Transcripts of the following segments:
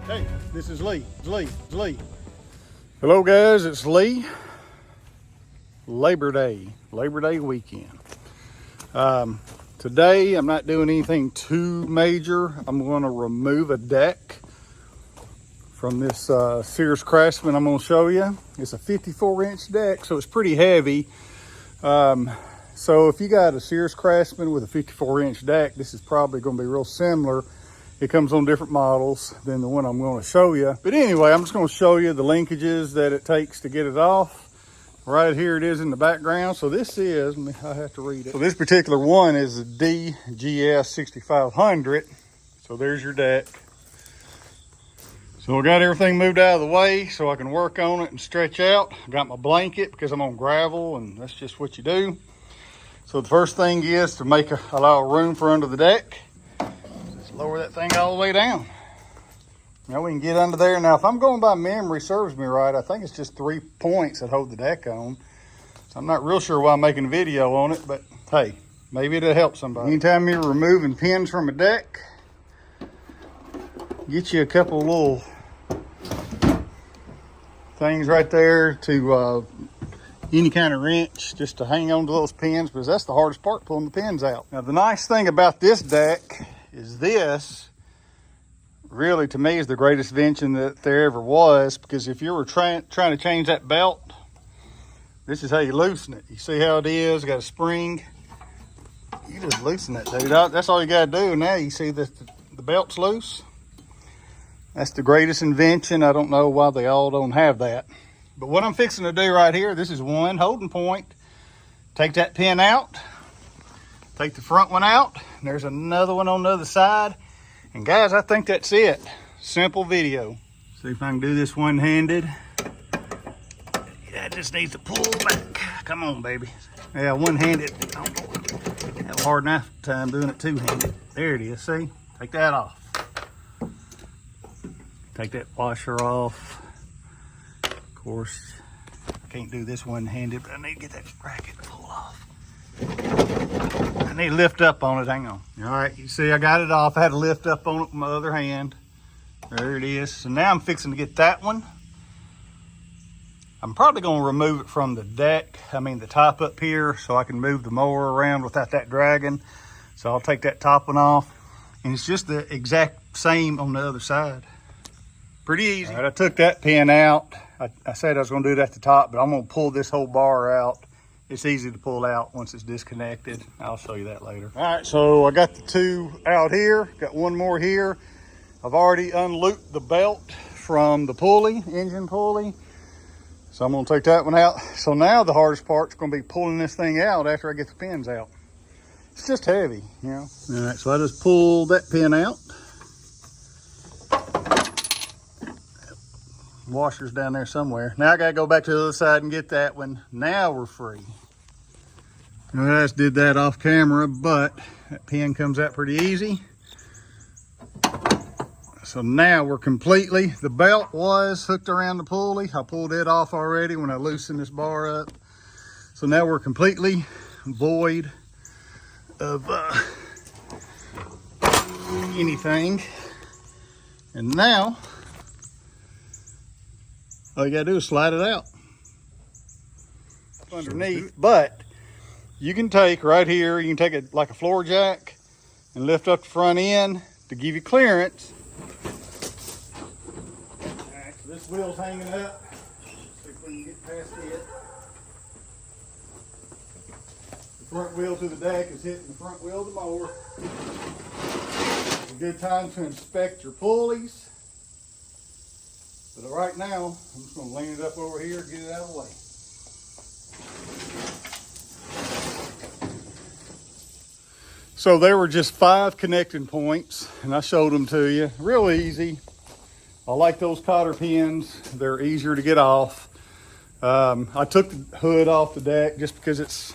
Hey, this is Lee. It's Lee. Hello guys, it's Lee. Labor Day weekend. Today I'm not doing anything too major. I'm going to remove a deck from this Sears Craftsman I'm going to show you. It's a 54-inch deck, so it's pretty heavy. So if you got a Sears Craftsman with a 54-inch deck, this is probably going to be real similar. It comes on different models than the one I'm going to show you. But anyway, I'm just going to show you the linkages that it takes to get it off. Right here it is in the background. So this is, I have to read it. So this particular one is a DGS 6500. So there's your deck. So I got everything moved out of the way so I can work on it and stretch out. I got my blanket because I'm on gravel and that's just what you do. So the first thing is to allow room for under the deck. Lower that thing all the way down. Now we can get under there. Now if I'm going by memory, serves me right, I think it's just 3 points that hold the deck on. So I'm not real sure why I'm making a video on it, but hey, maybe it'll help somebody. Anytime you're removing pins from a deck, get you a couple little things right there to any kind of wrench just to hang on to those pins, because that's the hardest part, pulling the pins out. Now the nice thing about this deck is this really, to me, is the greatest invention that there ever was, because if you were trying to change that belt, this is how you loosen it. You see how it is, got a spring. You just loosen it, dude. That's all you got to do. Now you see that the belt's loose. That's the greatest invention. I don't know why they all don't have that. But what I'm fixing to do right here, this is one holding point. Take that pin out. Take the front one out, and there's another one on the other side. And guys, I think that's it. Simple video. See if I can do this one-handed. Yeah, it just needs to pull back. Come on, baby. Yeah, one-handed. I don't have a hard enough time doing it two-handed. There it is, see? Take that off. Take that washer off. Of course, I can't do this one-handed, but I need to get that bracket to pull off. I need to lift up on it. Hang on. All right, you see I got it off. I had to lift up on it with my other hand. There it is. So now I'm fixing to get that one. I'm probably going to remove it from the deck. I mean the top up here, so I can move the mower around without that dragging. So I'll take that top one off. And it's just the exact same on the other side. Pretty easy. All right, I took that pin out. I said I was going to do it at the top, but I'm going to pull this whole bar out. It's easy to pull out once it's disconnected. I'll show you that later. All right, so I got the two out here. Got one more here. I've already unlooped the belt from the pulley, engine pulley. So I'm gonna take that one out. So now the hardest part's gonna be pulling this thing out after I get the pins out. It's just heavy, you know. All right, so I just pulled that pin out. Washer's down there somewhere. Now I gotta go back to the other side and get that one. Now we're free. I just did that off camera, but that pin comes out pretty easy. So now we're completely, the belt was hooked around the pulley. I pulled it off already when I loosened this bar up. So now we're completely void of anything. And now, all you gotta do is slide it out underneath. But you can take right here, you can take it like a floor jack and lift up the front end to give you clearance. All right, so this wheel's hanging up. See if we can get past it. The front wheel to the deck is hitting the front wheel of the mower. It's a good time to inspect your pulleys. But right now, I'm just going to lean it up over here and get it out of the way. So there were just 5 connecting points, and I showed them to you. Real easy. I like those cotter pins. They're easier to get off. I took the hood off the deck just because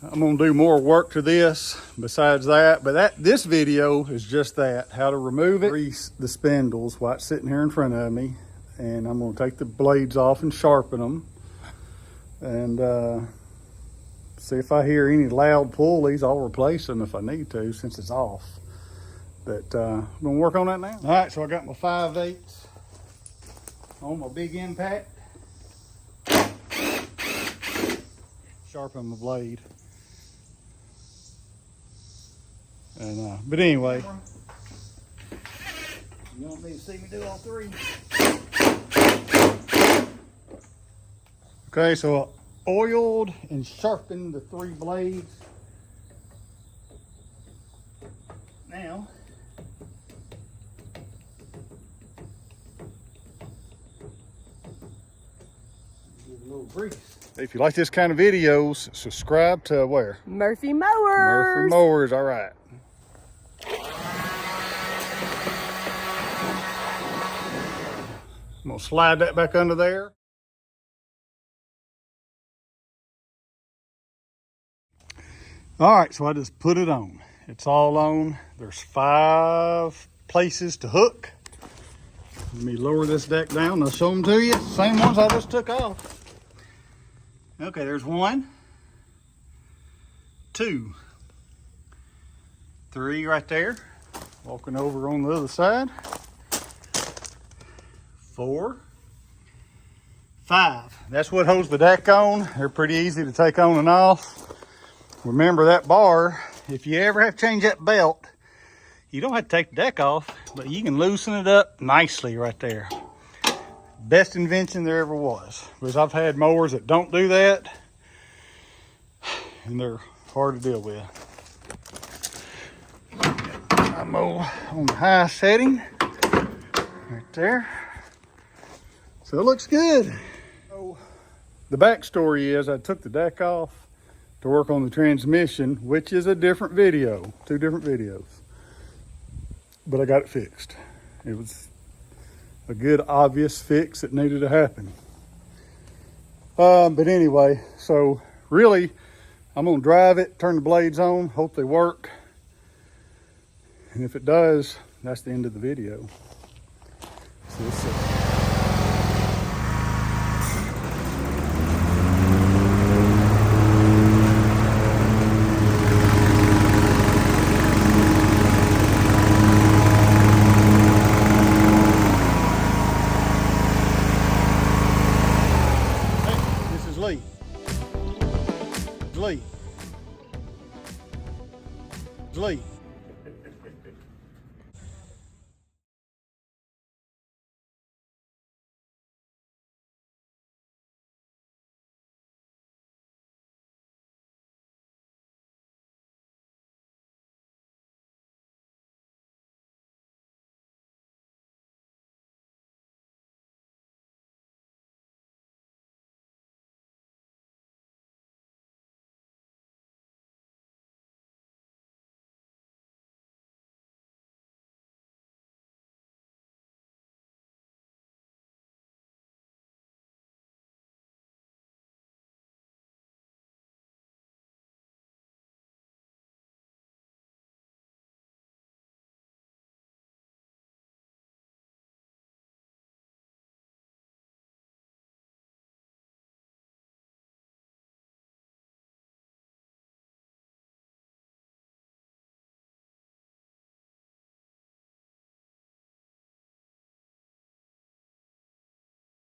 I'm going to do more work to this besides that. But this video is just that, how to remove it. Grease the spindles while it's sitting here in front of me. And I'm going to take the blades off and sharpen them. And see if I hear any loud pulleys. I'll replace them if I need to, since it's off. But I'm gonna work on that now. All right, so I got my 5/8 on my big impact. Sharpen my blade. And but anyway, you don't need to see me do all three. Okay, so I oiled and sharpened the 3 blades. Now, give a little grease. If you like this kind of videos, subscribe to where? Murphy Mowers. Murphy Mowers, all right. I'm gonna slide that back under there. All right, so I just put it on. It's all on. There's 5 places to hook. Let me lower this deck down. I'll show them to you. Same ones I just took off. Okay, there's 1, 2, 3 right there. Walking over on the other side. 4, 5. That's what holds the deck on. They're pretty easy to take on and off. Remember that bar, if you ever have to change that belt, you don't have to take the deck off, but you can loosen it up nicely right there. Best invention there ever was. Because I've had mowers that don't do that, and they're hard to deal with. I mow on the high setting, right there. So it looks good. So the backstory is I took the deck off to work on the transmission, which is a different video, 2 different videos. But I got it fixed. It was a good, obvious fix that needed to happen. But anyway, so really, I'm gonna drive it, turn the blades on, hope they work. And if it does, that's the end of the video. So let's see.